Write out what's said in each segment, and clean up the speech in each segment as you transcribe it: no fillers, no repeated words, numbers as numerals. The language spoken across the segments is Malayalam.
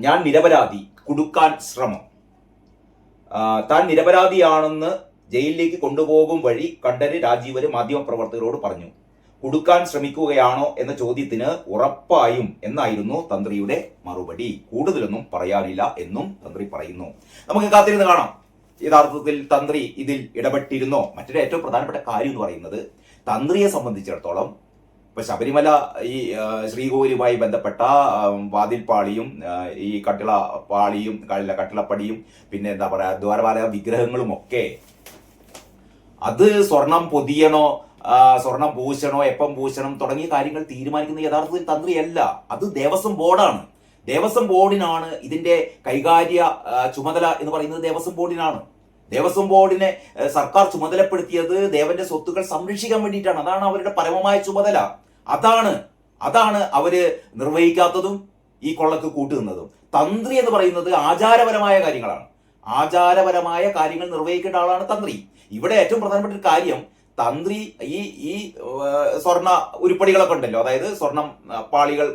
ഞാൻ നിരപരാധി, കുടുക്കാൻ ശ്രമം. താൻ നിരപരാധിയാണെന്ന് ജയിലിലേക്ക് കൊണ്ടുപോകും വഴി കണ്ഠര് രാജീവര് മാധ്യമപ്രവർത്തകരോട് പറഞ്ഞു. കുടുക്കാൻ ശ്രമിക്കുകയാണോ എന്ന ചോദ്യത്തിന് ഉറപ്പായും എന്നായിരുന്നു തന്ത്രിയുടെ മറുപടി. കൂടുതലൊന്നും പറയാനില്ല എന്നും തന്ത്രി പറയുന്നു. നമുക്ക് കാത്തിരുന്ന് കാണാം യഥാർത്ഥത്തിൽ തന്ത്രി ഇതിൽ ഇടപെട്ടിരുന്നോ. മറ്റൊരു ഏറ്റവും പ്രധാനപ്പെട്ട കാര്യം എന്ന് പറയുന്നത്, തന്ത്രിയെ സംബന്ധിച്ചിടത്തോളം ഇപ്പൊ ശബരിമല ഈ ശ്രീകോവിലുമായി ബന്ധപ്പെട്ട വാതിൽപ്പാളിയും ഈ കട്ടിളപ്പാളിയും കട്ടിളപ്പടിയും പിന്നെ എന്താ പറയാ ദ്വാരപാലക വിഗ്രഹങ്ങളും ഒക്കെ അത് സ്വർണം പൊതിയണോ സ്വർണം പൂശണോ എപ്പം പൂശണം തുടങ്ങിയ കാര്യങ്ങൾ തീരുമാനിക്കുന്ന യഥാർത്ഥത്തിൽ തന്ത്രിയല്ല, അത് ദേവസ്വം ബോർഡാണ്. ദേവസ്വം ബോർഡിനാണ് ഇതിന്റെ കൈകാര്യ ചുമതല എന്ന് പറയുന്നത്. ദേവസ്വം ബോർഡിനാണ്. ദേവസ്വം ബോർഡിനെ സർക്കാർ ചുമതലപ്പെടുത്തിയത് ദേവന്റെ സ്വത്തുക്കൾ സംരക്ഷിക്കാൻ വേണ്ടിയിട്ടാണ്. അതാണ് അവരുടെ പരമമായ ചുമതല. അതാണ് അവര് നിർവഹിക്കാത്തതും ഈ കൊള്ളക്ക് കൂട്ടുന്നതും. തന്ത്രി എന്ന് പറയുന്നത് ആചാരപരമായ കാര്യങ്ങളാണ്. ആചാരപരമായ കാര്യങ്ങൾ നിർവഹിക്കേണ്ട ആളാണ് തന്ത്രി. ഇവിടെ ഏറ്റവും പ്രധാനപ്പെട്ട ഒരു കാര്യം, തന്ത്രി ഈ സ്വർണ്ണ ഉരുപ്പടികളൊക്കെ ഉണ്ടല്ലോ, അതായത് സ്വർണം പാളികൾ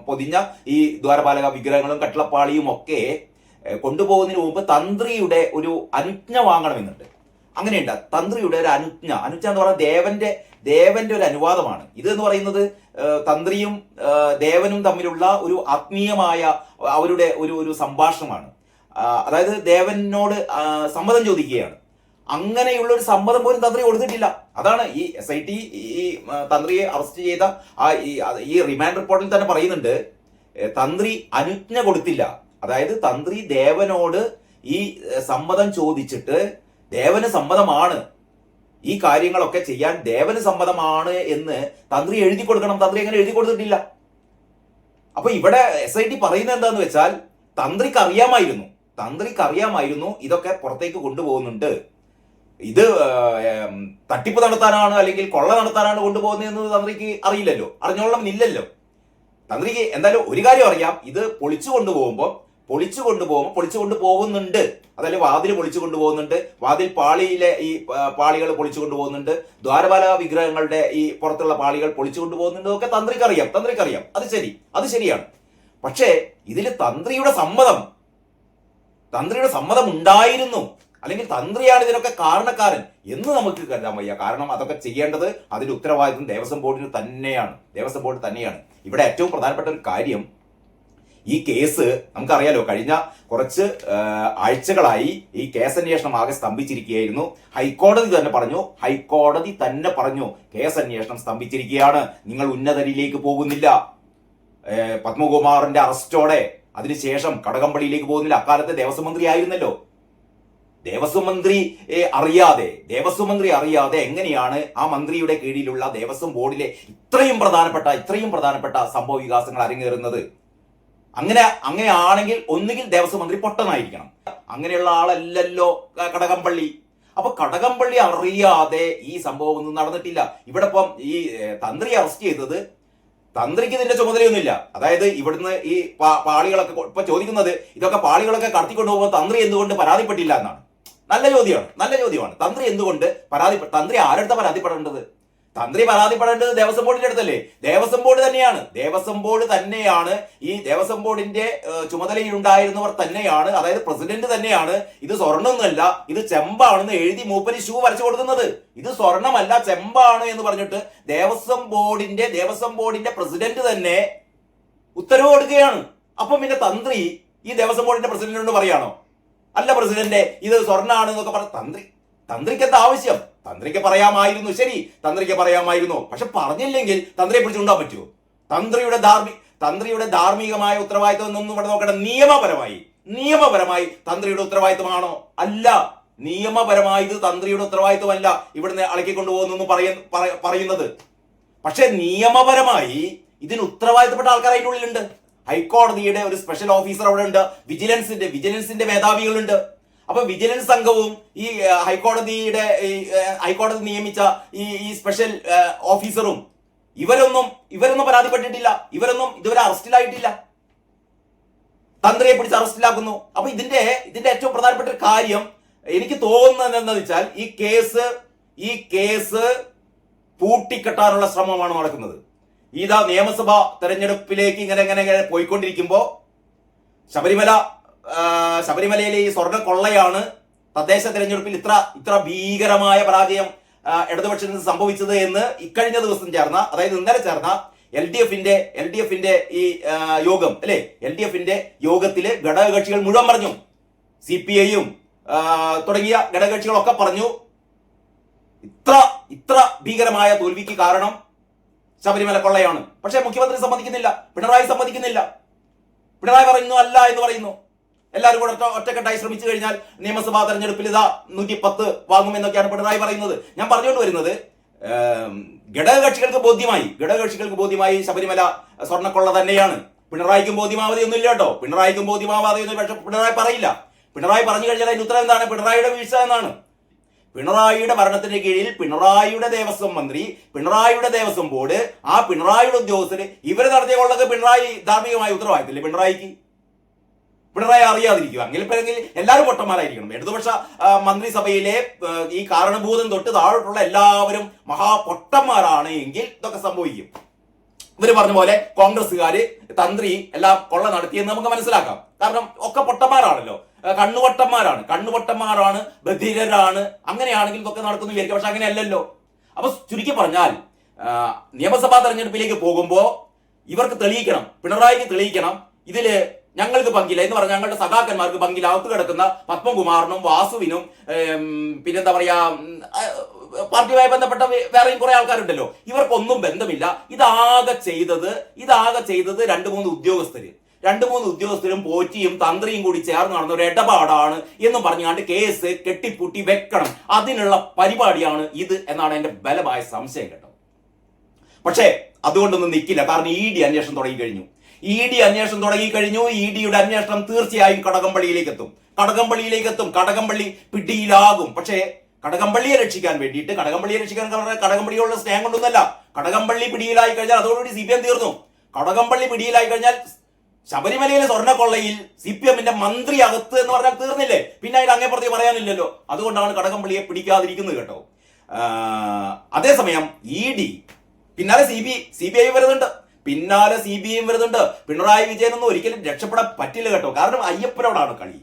പൊതിഞ്ഞ ഈ ദ്വാരപാലക വിഗ്രഹങ്ങളും കട്ടിളപ്പാളിയും ഒക്കെ കൊണ്ടുപോകുന്നതിന് മുമ്പ് തന്ത്രിയുടെ ഒരു അനുജ്ഞ വാങ്ങണമെന്നുണ്ട്. അങ്ങനെയുണ്ട് തന്ത്രിയുടെ ഒരു അനുജ്ഞ എന്ന് പറയുന്നത് ദേവന്റെ ഒരു അനുവാദമാണ്. ഇത് എന്ന് പറയുന്നത് തന്ത്രിയും ദേവനും തമ്മിലുള്ള ഒരു ആത്മീയമായ അവരുടെ ഒരു സംഭാഷണമാണ്. അതായത് ദേവനോട് സമ്മതം ചോദിക്കുകയാണ്. അങ്ങനെയുള്ള ഒരു സമ്മതം പോലും തന്ത്രി കൊടുത്തിട്ടില്ല. അതാണ് ഈ SIT ഈ തന്ത്രിയെ അറസ്റ്റ് ചെയ്ത ഈ റിമാൻഡ് റിപ്പോർട്ടിൽ തന്നെ പറയുന്നുണ്ട്, തന്ത്രി അനുജ്ഞ കൊടുത്തില്ല. അതായത് തന്ത്രി ദേവനോട് ഈ സമ്മതം ചോദിച്ചിട്ട് ദേവന് സമ്മതമാണ് ഈ കാര്യങ്ങളൊക്കെ ചെയ്യാൻ, ദേവന് സമ്മതമാണ് എന്ന് തന്ത്രി എഴുതി കൊടുക്കണം. തന്ത്രി അങ്ങനെ എഴുതി കൊടുത്തിട്ടില്ല. അപ്പൊ ഇവിടെ SIT പറയുന്നത് എന്താന്ന് വെച്ചാൽ, തന്ത്രിക്ക് അറിയാമായിരുന്നു ഇതൊക്കെ പുറത്തേക്ക് കൊണ്ടുപോകുന്നുണ്ട്, ഇത് തട്ടിപ്പ് നടത്താനാണ് അല്ലെങ്കിൽ കൊള്ള നടത്താനാണ് കൊണ്ടുപോകുന്നതെന്ന് തന്ത്രിക്ക് അറിയില്ലല്ലോ, അറിഞ്ഞോളണമെന്നില്ലല്ലോ. തന്ത്രിക്ക് എന്തായാലും ഒരു കാര്യം അറിയാം, ഇത് പൊളിച്ചു കൊണ്ടുപോകുന്നുണ്ട്. അതായത് വാതിൽ പൊളിച്ചു കൊണ്ടുപോകുന്നുണ്ട്, വാതിൽ പാളിയിലെ ഈ പാളികൾ പൊളിച്ചു കൊണ്ടുപോകുന്നുണ്ട്, ദ്വാരപാലക വിഗ്രഹങ്ങളുടെ ഈ പുറത്തുള്ള പാളികൾ പൊളിച്ചു കൊണ്ടുപോകുന്നുണ്ട് ഒക്കെ തന്ത്രിക്കറിയാം. അത് ശരിയാണ്. പക്ഷേ ഇതിൽ തന്ത്രിയുടെ സമ്മതം ഉണ്ടായിരുന്നു, അല്ലെങ്കിൽ തന്ത്രിയാണ് ഇതിനൊക്കെ കാരണക്കാരൻ എന്ന് നമുക്ക് കരുതാൻ വയ്യ. കാരണം അതൊക്കെ ചെയ്യേണ്ടത്, അതിന്റെ ഉത്തരവാദിത്വം ദേവസ്വം ബോർഡിന് തന്നെയാണ്. ഇവിടെ ഏറ്റവും പ്രധാനപ്പെട്ട ഒരു കാര്യം, ഈ കേസ് നമുക്കറിയാലോ, കഴിഞ്ഞ കുറച്ച് ആഴ്ചകളായി ഈ കേസന്വേഷണം ആകെ സ്തംഭിച്ചിരിക്കുകയായിരുന്നു. ഹൈക്കോടതി തന്നെ പറഞ്ഞു കേസന്വേഷണം സ്തംഭിച്ചിരിക്കുകയാണ്, നിങ്ങൾ ഉന്നതരിലേക്ക് പോകുന്നില്ല. പത്മകുമാറിന്റെ അറസ്റ്റോടെ അതിനുശേഷം കടകംപള്ളിയിലേക്ക് പോകുന്നില്ല. അക്കാലത്തെ ദേവസ്വം മന്ത്രി ആയിരുന്നല്ലോ. ദേവസ്വം മന്ത്രി അറിയാതെ എങ്ങനെയാണ് ആ മന്ത്രിയുടെ കീഴിലുള്ള ദേവസ്വം ബോർഡിലെ ഇത്രയും പ്രധാനപ്പെട്ട സംഭവ വികാസങ്ങൾ അരങ്ങേറുന്നത്? അങ്ങനെയാണെങ്കിൽ ഒന്നുകിൽ ദേവസ്വം മന്ത്രി പൊട്ടനായിരിക്കണം. അങ്ങനെയുള്ള ആളല്ലല്ലോ കടകംപള്ളി. അപ്പൊ കടകംപള്ളി അറിയാതെ ഈ സംഭവം ഒന്നും നടന്നിട്ടില്ല. ഇവിടെ ഇപ്പം ഈ തന്ത്രി അറസ്റ്റ് ചെയ്തത്, തന്ത്രിക്ക് ഇതിന്റെ ചുമതലയൊന്നുമില്ല. അതായത് ഇവിടുന്ന് ഈ പാളികളൊക്കെ ഇപ്പൊ ചോദിക്കുന്നത്, ഇതൊക്കെ പാളികളൊക്കെ കടത്തിക്കൊണ്ടുപോകുമ്പോൾ തന്ത്രി എന്തുകൊണ്ട് പരാതിപ്പെട്ടില്ല എന്നാണ്. നല്ല ചോദ്യമാണ്. തന്ത്രി എന്തുകൊണ്ട് തന്ത്രി ആരുടെ പരാതിപ്പെടേണ്ടത്? തന്ത്രി പരാതിപ്പെടേണ്ടത് ദേവസ്വം ബോർഡിന്റെ അടുത്തല്ലേ? ദേവസ്വം ബോർഡ് തന്നെയാണ് ഈ ദേവസ്വം ബോർഡിന്റെ ചുമതലയിലുണ്ടായിരുന്നവർ തന്നെയാണ്, അതായത് പ്രസിഡന്റ് തന്നെയാണ് ഇത് സ്വർണ്ണമൊന്നുമല്ല ഇത് ചെമ്പാണെന്ന് എഴുതി മൂപ്പര് ഷൂ വരച്ചു കൊടുക്കുന്നത്. ഇത് സ്വർണ്ണമല്ല ചെമ്പാണ് എന്ന് പറഞ്ഞിട്ട് ദേവസ്വം ബോർഡിന്റെ പ്രസിഡന്റ് തന്നെ ഉത്തരവ് കൊടുക്കുകയാണ്. അപ്പം പിന്നെ തന്ത്രി ഈ ദേവസ്വം ബോർഡിന്റെ പ്രസിഡന്റിനോട് പറയാണോ, അല്ല പ്രസിഡന്റ് ഇത് സ്വർണ്ണമാണ് എന്നൊക്കെ തന്ത്രിക്ക് എന്താ ആവശ്യം? തന്ത്രിക്ക് പറയാമായിരുന്നു. പക്ഷെ പറഞ്ഞില്ലെങ്കിൽ തന്ത്രിയെ പിടിച്ചുകൊണ്ടാൻ പറ്റുമോ? തന്ത്രിയുടെ ധാർമ്മികമായ ഉത്തരവാദിത്വം എന്നൊന്നും ഇവിടെ നോക്കട്ടെ. നിയമപരമായി തന്ത്രിയുടെ ഉത്തരവാദിത്വമാണോ? അല്ല, നിയമപരമായി ഇത് തന്ത്രിയുടെ ഉത്തരവാദിത്വമല്ല ഇവിടുന്ന് അളക്കിക്കൊണ്ടുപോകുന്നു പറയുന്നത്. പക്ഷെ നിയമപരമായി ഇതിന് ഉത്തരവാദിത്തപ്പെട്ട ആൾക്കാർ അതിൻ്റെ ഉള്ളിലുണ്ട്. ഹൈക്കോടതിയുടെ ഒരു സ്പെഷ്യൽ ഓഫീസർ അവിടെ ഉണ്ട്, വിജിലൻസിന്റെ മേധാവികളുണ്ട്. അപ്പൊ വിജിലൻസ് സംഘവും ഈ ഹൈക്കോടതി നിയമിച്ച ഈ സ്പെഷ്യൽ ഓഫീസറും ഇവരൊന്നും പരാതിപ്പെട്ടിട്ടില്ല. ഇവരൊന്നും ഇതുവരെ അറസ്റ്റിലായിട്ടില്ല. തന്ത്രിയെ പിടിച്ച് അറസ്റ്റിലാക്കുന്നു. അപ്പൊ ഇതിന്റെ ഏറ്റവും പ്രധാനപ്പെട്ട ഒരു കാര്യം എനിക്ക് തോന്നുന്നത് എന്താണെന്ന് വെച്ചാൽ, ഈ കേസ് പൂട്ടിക്കെട്ടാനുള്ള ശ്രമമാണ് നടക്കുന്നത്. നിയമസഭാ തെരഞ്ഞെടുപ്പിലേക്ക് ഇങ്ങനെ പോയിക്കൊണ്ടിരിക്കുമ്പോ ശബരിമലയിലെ ഈ സ്വർണ്ണ കൊള്ളയാണ് തദ്ദേശ തെരഞ്ഞെടുപ്പിൽ ഇത്ര ഭീകരമായ പരാജയം ഇടതുപക്ഷത്തിന് സംഭവിച്ചത് എന്ന് ഇക്കഴിഞ്ഞ ദിവസം ചേർന്ന, അതായത് ഇന്നലെ ചേർന്ന എൽ ഡി എഫിന്റെ ഈ യോഗം അല്ലെ, എൽ ഡി എഫിന്റെ യോഗത്തില് ഘടകകക്ഷികൾ മുഴുവൻ പറഞ്ഞു. CPI-യും തുടങ്ങിയ ഘടകകക്ഷികളൊക്കെ പറഞ്ഞു ഇത്ര ഭീകരമായ തോൽവിക്ക് കാരണം ശബരിമല കൊള്ളയാണ്. പക്ഷെ മുഖ്യമന്ത്രി സമ്മതിക്കുന്നില്ല, പിണറായി സമ്മതിക്കുന്നില്ല. പിണറായി പറയുന്നു അല്ല എന്ന് പറയുന്നു. എല്ലാവരും കൂടെ ഒറ്റക്കെട്ടായി ശ്രമിച്ചു കഴിഞ്ഞാൽ നിയമസഭാ തെരഞ്ഞെടുപ്പിൽ 110 വാങ്ങുമെന്നൊക്കെയാണ് പിണറായി പറയുന്നത്. ഞാൻ പറഞ്ഞുകൊണ്ട് വരുന്നത്, ഘടകകക്ഷികൾക്ക് ബോധ്യമായി ശബരിമല സ്വർണ്ണക്കൊള്ള തന്നെയാണ്. പിണറായിക്കും ബോധ്യമാവാതെ ഒന്നും ഇല്ല കേട്ടോ, പിണറായിക്കും ബോധ്യമാവാതെ ഒന്നും. പക്ഷെ പിണറായി പറയില്ല. പിണറായി പറഞ്ഞു കഴിഞ്ഞാൽ അതിന്റെ ഉത്തരം എന്താണ്? പിണറായിയുടെ വീഴ്ച എന്നാണ്. പിണറായിയുടെ ഭരണത്തിന്റെ കീഴിൽ പിണറായിയുടെ ദേവസ്വം മന്ത്രി, പിണറായിയുടെ ദേവസ്വം ബോർഡ്, ആ പിണറായിയുടെ ഉദ്യോഗസ്ഥര് ഇവര് നടത്തിയ കൊള്ളക്ക് പിണറായി ധാർമ്മികമായ ഉത്തരവാദിത്തമില്ലേ പിണറായി അറിയാതിരിക്കുക? എങ്കിൽ എല്ലാവരും പൊട്ടന്മാരായിരിക്കണം. ഇടതുപക്ഷ മന്ത്രിസഭയിലെ ഈ കാരണഭൂതം തൊട്ട് താഴോട്ടുള്ള എല്ലാവരും മഹാപൊട്ടന്മാരാണ് എങ്കിൽ ഇതൊക്കെ സംഭവിക്കും. ഇവര് പറഞ്ഞ പോലെ കോൺഗ്രസ്സുകാര് തന്ത്രി എല്ലാം കൊള്ള നടത്തിയെന്ന് നമുക്ക് മനസ്സിലാക്കാം. കാരണം ഒക്കെ പൊട്ടന്മാരാണല്ലോ, കണ്ണുപൊട്ടന്മാരാണ്, ബധിരരാണ്. അങ്ങനെയാണെങ്കിൽ ഇതൊക്കെ നടക്കുന്നു വിചാരിക്കും. പക്ഷെ അങ്ങനെയല്ലല്ലോ. അപ്പൊ ചുരുക്കി പറഞ്ഞാൽ നിയമസഭാ തെരഞ്ഞെടുപ്പിലേക്ക് പോകുമ്പോ ഇവർക്ക് തെളിയിക്കണം, പിണറായിക്ക് തെളിയിക്കണം, ഇതില് ഞങ്ങൾക്ക് പങ്കില്ല എന്ന് പറഞ്ഞാൽ ഞങ്ങളുടെ സഖാക്കന്മാർക്ക് പങ്കില്ല. അകത്ത് കിടക്കുന്ന പത്മകുമാറിനും വാസുവിനും പിന്നെന്താ പറയാ പാർട്ടിയുമായി ബന്ധപ്പെട്ട വേറെയും കുറെ ആൾക്കാരുണ്ടല്ലോ, ഇവർക്കൊന്നും ബന്ധമില്ല. ഇതാകെ ചെയ്തത് 2-3 ഉദ്യോഗസ്ഥരും പോറ്റിയും തന്ത്രിയും കൂടി ചേർന്ന് നടന്ന ഒരു ഇടപാടാണ് എന്നും പറഞ്ഞുകൊണ്ട് കേസ് കെട്ടിപ്പൂട്ടി വെക്കണം. അതിനുള്ള പരിപാടിയാണ് ഇത് എന്നാണ് എന്റെ ബലമായ സംശയം കേട്ടോ. പക്ഷേ അതുകൊണ്ടൊന്നും നിൽക്കില്ല. കാരണം ED അന്വേഷണം തുടങ്ങിക്കഴിഞ്ഞു. EDയുടെ അന്വേഷണം തീർച്ചയായും കടകംപള്ളിയിലേക്ക് എത്തും. കടകംപള്ളി പിടിയിലാകും. പക്ഷേ കടകംപള്ളിയെ രക്ഷിക്കാൻ കടകംപള്ളിയുള്ള സ്നേഹം കൊണ്ടൊന്നല്ല. കടകംപള്ളി പിടിയിലായി കഴിഞ്ഞാൽ അതോടുകൂടി CPM തീർന്നു. കടകംപള്ളി പിടിയിലായി കഴിഞ്ഞാൽ ശബരിമലയിലെ സ്വർണ്ണക്കൊള്ളയിൽ CPM-ന്റെ മന്ത്രി അകത്ത് എന്ന് പറഞ്ഞാൽ തീർന്നില്ലേ? പിന്നെ അതിൽ അങ്ങേപ്പുറത്ത് പറയാനില്ലല്ലോ. അതുകൊണ്ടാണ് കടകംപള്ളിയെ പിടിക്കാതിരിക്കുന്നത് കേട്ടോ. അതേസമയം ED പിന്നാലെ CBI വരുന്നുണ്ട്. പിണറായി വിജയനൊന്നും ഒരിക്കലും രക്ഷപ്പെടാൻ പറ്റില്ല കേട്ടോ. കാരണം അയ്യപ്പനോടാണ് കളി.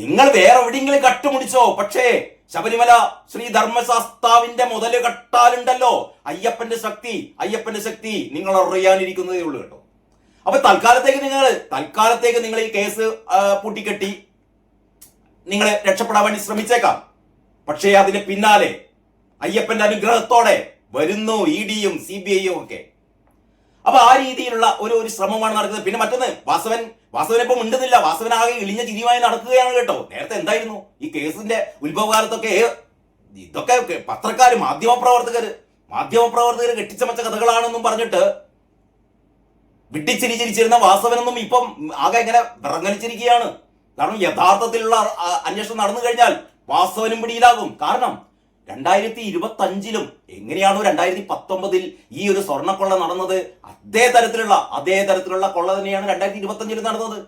നിങ്ങൾ വേറെ എവിടെയെങ്കിലും കട്ടുമുടിച്ചോ, പക്ഷേ ശബരിമല ശ്രീ ധർമ്മശാസ്താവിന്റെ മുതല് കട്ടാലുണ്ടല്ലോ, അയ്യപ്പന്റെ ശക്തി നിങ്ങൾ അറിയാനിരിക്കുന്നതേ ഉള്ളൂ കേട്ടോ. അപ്പൊ തൽക്കാലത്തേക്ക് നിങ്ങൾ ഈ കേസ് പൂട്ടിക്കെട്ടി നിങ്ങൾ രക്ഷപ്പെടാൻ വേണ്ടി ശ്രമിച്ചേക്കാം. പക്ഷേ അതിന് പിന്നാലെ അയ്യപ്പന്റെ അനുഗ്രഹത്തോടെ വരുന്നു ED-യും CBI-യും ഒക്കെ. അപ്പൊ ആ രീതിയിലുള്ള ഒരു ശ്രമമാണ് നടക്കുന്നത്. പിന്നെ മറ്റൊന്ന്, വാസവൻ ഇപ്പം മിണ്ടുന്നില്ല. വാസവനാകെ ഇളിഞ്ഞ ചിരിയുമായി നടക്കുകയാണ് കേട്ടോ. നേരത്തെ എന്തായിരുന്നു ഈ കേസിന്റെ ഉത്ഭവകാലത്തൊക്കെ ഇതൊക്കെ പത്രക്കാര് മാധ്യമപ്രവർത്തകര് കെട്ടിച്ചമച്ച കഥകളാണെന്നും പറഞ്ഞിട്ട് വിട്ടിച്ചിരിച്ചിരിച്ചിരുന്ന വാസവനൊന്നും ഇപ്പം ആകെ ഇങ്ങനെ വിറങ്ങലിച്ചിരിക്കുകയാണ്. കാരണം യഥാർത്ഥത്തിലുള്ള അന്വേഷണം നടന്നു കഴിഞ്ഞാൽ വാസവനും പിടിയിലാകും. കാരണം 2025-ലും എങ്ങനെയാണോ 2019-ൽ ഈ ഒരു സ്വർണ്ണക്കൊള്ള നടന്നത്, അതേ തരത്തിലുള്ള കൊള്ള തന്നെയാണ് 2025-ൽ നടന്നത്.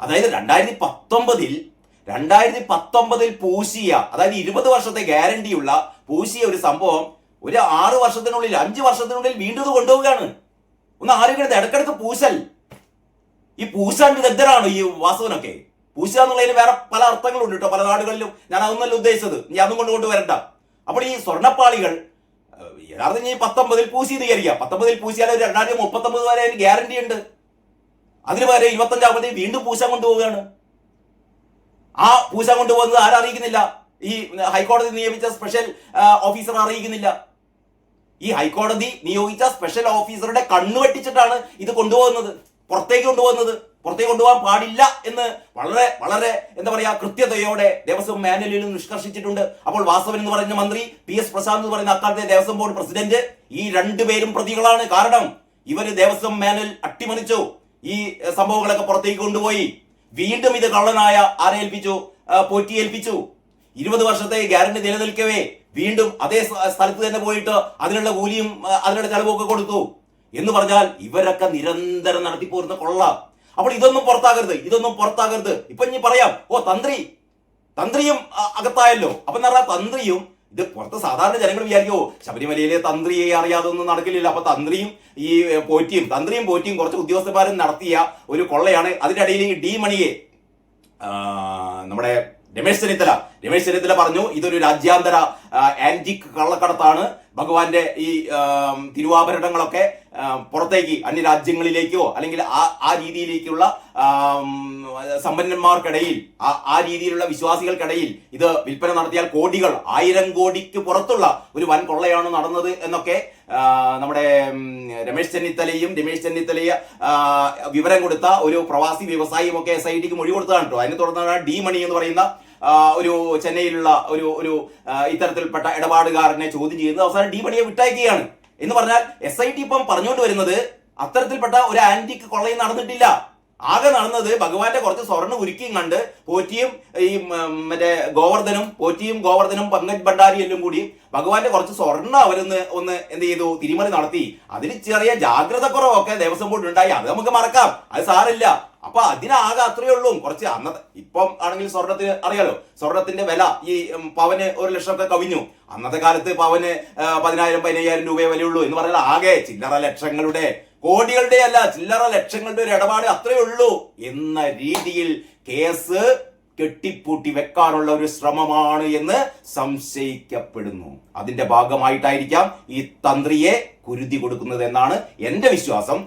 അതായത് 2019-ൽ പൂശിയ, അതായത് 20 വർഷത്തെ ഗ്യാരണ്ടിയുള്ള പൂശിയ ഒരു സംഭവം ഒരു 5 വർഷത്തിനുള്ളിൽ വീണ്ടും കൊണ്ടുപോവുകയാണ്. ഒന്ന് ആരെങ്കിലും ഇടക്കിടക്ക് പൂശൽ, ഈ പൂശാൻ വിദഗ്ധരാണ് ഈ വാസവനൊക്കെ. പൂശുക എന്നുള്ളതിന് വേറെ പല അർത്ഥങ്ങളുണ്ട് കേട്ടോ, പല നാടുകളിലും. ഞാൻ അതൊന്നല്ല ഉദ്ദേശിച്ചത്, നീ അതും കൊണ്ടുവരണ്ട. അപ്പോൾ ഈ സ്വർണ്ണപ്പാളികൾ യഥാർത്ഥം 19-ൽ പൂശി വിചാരിക്കുക. 19-ൽ പൂശിയാൽ 2039 വരെ അതിന് ഗ്യാരണ്ടി ഉണ്ട്. അതിന് വരെ 25-ആമത്തേക്ക് വീണ്ടും പൂശാൻ കൊണ്ടുപോവുകയാണ്. ആ പൂശാൻ കൊണ്ടുപോകുന്നത് ആരറിയിക്കുന്നില്ല? ഈ ഹൈക്കോടതി നിയമിച്ച സ്പെഷ്യൽ ഓഫീസർ അറിയിക്കുന്നില്ല. ഈ ഹൈക്കോടതി നിയോഗിച്ച സ്പെഷ്യൽ ഓഫീസറുടെ കണ്ണു വെട്ടിച്ചിട്ടാണ് ഇത് പുറത്തേക്ക് കൊണ്ടുപോകാൻ പാടില്ല എന്ന് വളരെ എന്താ പറയാ കൃത്യതയോടെ ദേവസ്വം മാനുവലിൽ നിഷ്കർഷിച്ചിട്ടുണ്ട്. അപ്പോൾ വാസവൻ എന്ന് പറയുന്ന മന്ത്രി, PS പ്രസാദ് എന്ന് പറയുന്ന അക്കാലത്തെ ദേവസ്വം ബോർഡ് പ്രസിഡന്റ്, ഈ 2 പേരും പ്രതികളാണ്. കാരണം ഇവര് ദേവസ്വം മാനുവൽ അട്ടിമറിച്ചു, ഈ സംഭവങ്ങളൊക്കെ പുറത്തേക്ക് കൊണ്ടുപോയി. വീണ്ടും ഇത് കള്ളനായ ആരെ ഏൽപ്പിച്ചു? പോറ്റി ഏൽപ്പിച്ചു. 20 വർഷത്തെ ഗ്യാരണ്ടി നിലനിൽക്കവേ വീണ്ടും അതേ സ്ഥലത്ത് തന്നെ പോയിട്ട് അതിനുള്ള കൂലിയും അതിനുള്ള ചെലവൊക്കെ കൊടുത്തു എന്ന് പറഞ്ഞാൽ ഇവരൊക്കെ നിരന്തരം നടത്തിപ്പോരുന്ന കൊള്ള. അപ്പോൾ ഇതൊന്നും പുറത്താകരുത്. ഇപ്പൊ ഇനി പറയാം, തന്ത്രിയും അകത്തായല്ലോ. അപ്പൊ എന്താ തന്ത്രിയും ഇത് പുറത്ത് സാധാരണ ജനങ്ങൾ വിചാരിക്കുമോ ശബരിമലയിലെ തന്ത്രിയെ അറിയാതെ ഒന്നും നടക്കില്ല. അപ്പൊ തന്ത്രിയും പോറ്റിയും കുറച്ച് ഉദ്യോഗസ്ഥന്മാരും നടത്തിയ ഒരു കൊള്ളയാണ്. അതിന്റെ ഇടയിൽ ഈ ഡി മണിയെ നമ്മുടെ രമേശ് ചെന്നിത്തല പറഞ്ഞു ഇതൊരു രാജ്യാന്തര ആന്റിക് കള്ളക്കടത്താണ്. ഭഗവാന്റെ ഈ തിരുവാഭരണങ്ങളൊക്കെ പുറത്തേക്ക് അന്യരാജ്യങ്ങളിലേക്കോ അല്ലെങ്കിൽ ആ രീതിയിലേക്കുള്ള സമ്പന്നന്മാർക്കിടയിൽ ആ രീതിയിലുള്ള വിശ്വാസികൾക്കിടയിൽ ഇത് വിൽപ്പന നടത്തിയാൽ കോടികൾ 1000 കോടിക്ക് പുറത്തുള്ള ഒരു വൻ കൊള്ളയാണ് നടന്നത് എന്നൊക്കെ നമ്മുടെ രമേശ് ചെന്നിത്തലയെ വിവരം കൊടുത്ത ഒരു പ്രവാസി വ്യവസായിയും ഒക്കെ SITക്ക് മൊഴി കൊടുത്തതാണ് കേട്ടോ. അതിനെ തുടർന്നാണ് ഡി മണി എന്ന് പറയുന്ന ഒരു ചെന്നൈയിലുള്ള ഒരു ഇത്തരത്തിൽപ്പെട്ട ഇടപാടുകാരനെ ചോദ്യം ചെയ്യുന്നത്. അവസാനം ഡി മണിയെ വിട്ടയക്കുകയാണ്. എന്ന് പറഞ്ഞാൽ SIT ഇപ്പം പറഞ്ഞുകൊണ്ട് വരുന്നത് അത്തരത്തിൽപ്പെട്ട ഒരു ആന്റിക് കൊള്ളയും നടന്നിട്ടില്ല. ആകെ നടന്നത് ഭഗവാന്റെ കുറച്ച് സ്വർണ്ണ ഉരുക്കിയും കണ്ട് പോറ്റിയും ഗോവർദ്ധനും പങ്കജ് ഭണ്ഡാരി എല്ലാം കൂടി ഭഗവാന്റെ കുറച്ച് സ്വർണ്ണ ഒന്ന് എന്ത് ചെയ്തു, തിരിമറി നടത്തി. അതിന് ചെറിയ ജാഗ്രത കുറവൊക്കെ ദേവസ്വം ബോർഡ് ഉണ്ടായി. അത് നമുക്ക് മറക്കാം, അത് സാറില്ല. അപ്പൊ അതിനാകെ അത്രയേ ഉള്ളൂ. കുറച്ച് അന്നത്തെ ഇപ്പം ആണെങ്കിൽ സ്വർണത്തിന് അറിയാലോ, സ്വർണത്തിന്റെ വില ഈ പവന് 1 ലക്ഷം ഒക്കെ കവിഞ്ഞു. അന്നത്തെ കാലത്ത് പവന് 10,000-15,000 രൂപയെ വിലയുള്ളൂ. എന്ന് പറഞ്ഞാൽ ആകെ ചില്ലറ ലക്ഷങ്ങളുടെ, കോടികളുടെ അല്ല, ചില്ലറ ലക്ഷങ്ങളുടെ ഒരു ഇടപാട് അത്രയേ ഉള്ളൂ എന്ന രീതിയിൽ കേസ് കെട്ടിപ്പൂട്ടി വെക്കാനുള്ള ഒരു ശ്രമമാണ് എന്ന് സംശയിക്കപ്പെടുന്നു. അതിന്റെ ഭാഗമായിട്ടായിരിക്കാം ഈ തന്ത്രിയെ കുരുതി കൊടുക്കുന്നത് എന്നാണ് എന്റെ വിശ്വാസം.